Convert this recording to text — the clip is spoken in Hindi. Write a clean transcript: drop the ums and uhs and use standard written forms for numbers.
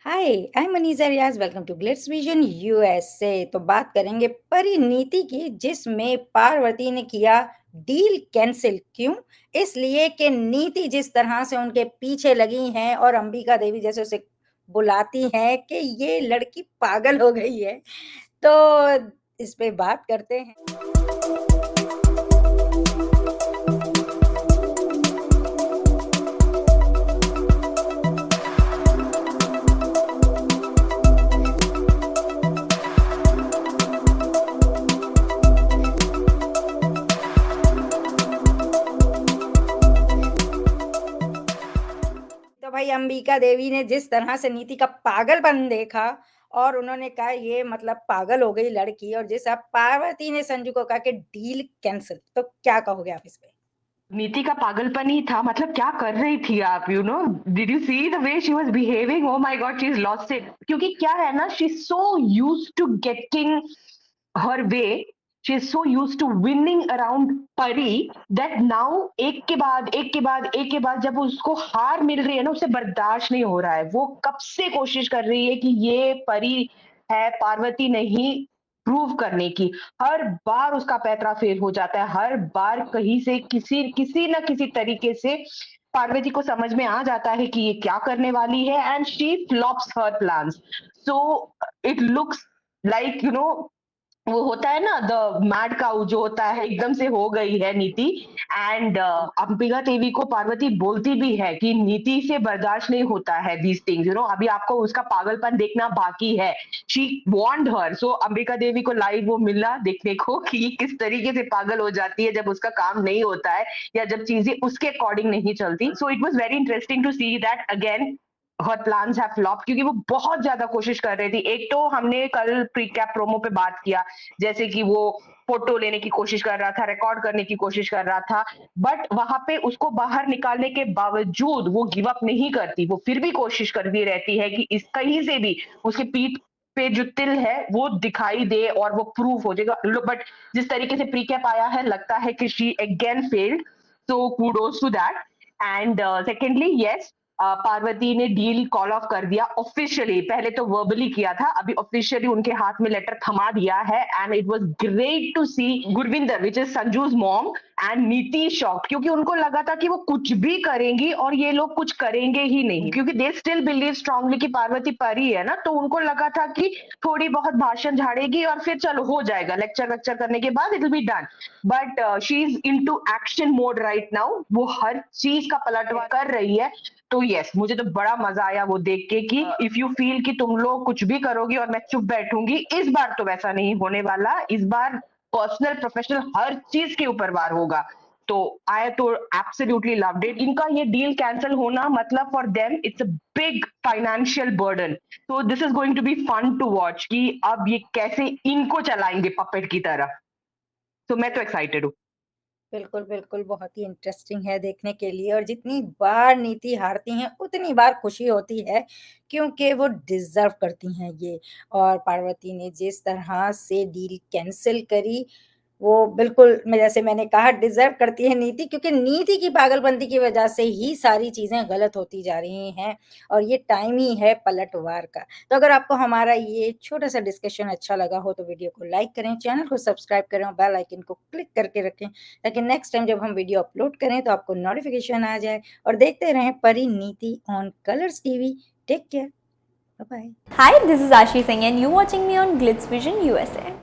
Hi, I am Manisha Riaz. Welcome to glitz vision USA. तो बात करेंगे परिणीति की, जिसमें पार्वती ने किया डील कैंसिल। क्यों? इसलिए कि नीति जिस तरह से उनके पीछे लगी हैं और अंबिका देवी जैसे उसे बुलाती हैं कि ये लड़की पागल हो गई है। तो इस पे बात करते हैं। तो भाई अंबिका देवी ने जिस तरह से नीति का पागलपन देखा और उन्होंने कहा ये मतलब पागल हो गई लड़की, और जैसा पार्वती ने संजू को कहा कि डील कैंसिल। तो क्या कहोगे आप इस पे? नीति का पागलपन ही था। मतलब क्या कर रही थी आप? Did you see the way she was behaving? Oh my God, she is lost it. क्योंकि क्या है ना, she is so used to getting her way, she is so used to winning around Pari, that now एक के बाद एक के बाद एक के बाद जब उसको हार मिल रही है ना, उसे बर्दाश्त नहीं हो रहा है। वो कब से कोशिश कर रही है कि ये परी है, पार्वती नहीं, प्रूव करने की। हर बार उसका पैंतरा फेल हो जाता है। हर बार कहीं से किसी किसी ना किसी तरीके से पार्वती को समझ में आ जाता है कि ये क्या करने वाली है, and she flops her plans. So it looks like, वो होता है ना, द मैड काउ जो होता है, एकदम से हो गई है नीति। एंड अंबिका देवी को पार्वती बोलती भी है कि नीति से बर्दाश्त नहीं होता है दीज थिंग्स, अभी आपको उसका पागलपन देखना बाकी है। शी वार्नड हर। सो अंबिका देवी को लाइव वो मिला देखने को कि ये किस तरीके से पागल हो जाती है जब उसका काम नहीं होता है या जब चीजें उसके अकॉर्डिंग नहीं चलती। So it was very interesting to see that again her plans have flop, क्योंकि वो बहुत ज्यादा कोशिश कर रही थी। एक तो हमने कल प्री कैप प्रोमो पे बात किया, जैसे कि वो फोटो लेने की कोशिश कर रहा था, रिकॉर्ड करने की कोशिश कर रहा था, बट वहां पे उसको बाहर निकालने के बावजूद वो गिव अप नहीं करती। वो फिर भी कोशिश करती रहती है कि इस कहीं से भी उसके पीठ पे जो तिल है वो दिखाई दे और वो प्रूफ हो जाएगा। बट जिस तरीके से प्री कैप आया है, लगता है कि she again failed. So kudos to that. And secondly, yes, Parvati ने डील कॉल ऑफ कर दिया ऑफिशियली। पहले तो वर्बली किया था, अभी ऑफिशियली उनके हाथ में लेटर थमा दिया है। And it was great to see Gurvinder, which is Sanju's mom, and Niti shocked, क्योंकि उनको लगा था कि वो कुछ भी करेंगी और ये लोग कुछ करेंगे ही नहीं, क्योंकि दे स्टिल बिलीव स्ट्रांगली कि पार्वती परी है ना। तो उनको लगा था कि थोड़ी बहुत भाषण झाड़ेगी और फिर चलो हो जाएगा, लेक्चर वेक्चर करने के बाद it will be done. But she is into action mode right now. वो हर चीज का पलटवार कर रही है। तो यस, मुझे तो बड़ा मजा आया वो देख के कि इफ यू फील कि तुम लोग कुछ भी करोगी और मैं चुप बैठूंगी, इस बार तो वैसा नहीं होने वाला। इस बार पर्सनल प्रोफेशनल हर चीज के ऊपर वार होगा। तो आई तो एब्सोल्युटली लव्ड इट। इनका ये डील कैंसिल होना मतलब for them it's a big financial burden. तो this is going to be fun to watch कि अब ये कैसे इनको चलाएंगे पपेट की तरह। तो मैं तो एक्साइटेड हूँ। बिल्कुल, बिल्कुल, बहुत ही इंटरेस्टिंग है देखने के लिए। और जितनी बार नीति हारती हैं, उतनी बार खुशी होती है, क्योंकि वो डिज़र्व करती हैं ये। और पार्वती ने जिस तरह से डील कैंसल करी, वो बिल्कुल मैं जैसे मैंने कहा डिज़र्व करती है नीति, क्योंकि नीति की पागलपंती की वजह से ही सारी चीज़ें गलत होती जा रही हैं, और ये टाइम ही है पलटवार का। तो अगर आपको हमारा ये छोटा-सा डिस्कशन अच्छा लगा हो, तो वीडियो को लाइक करें, चैनल को सब्सक्राइब करें और बेल आइकन को क्लिक करके रखें, ताकि नेक्स्ट टाइम जब हम वीडियो अपलोड करें तो आपको नोटिफिकेशन आ जाए। और देखते रहें Parineeti on Colors TV. Take care, bye bye. Hi, this is Ashi Singh and you're watching me on Glitz Vision USA.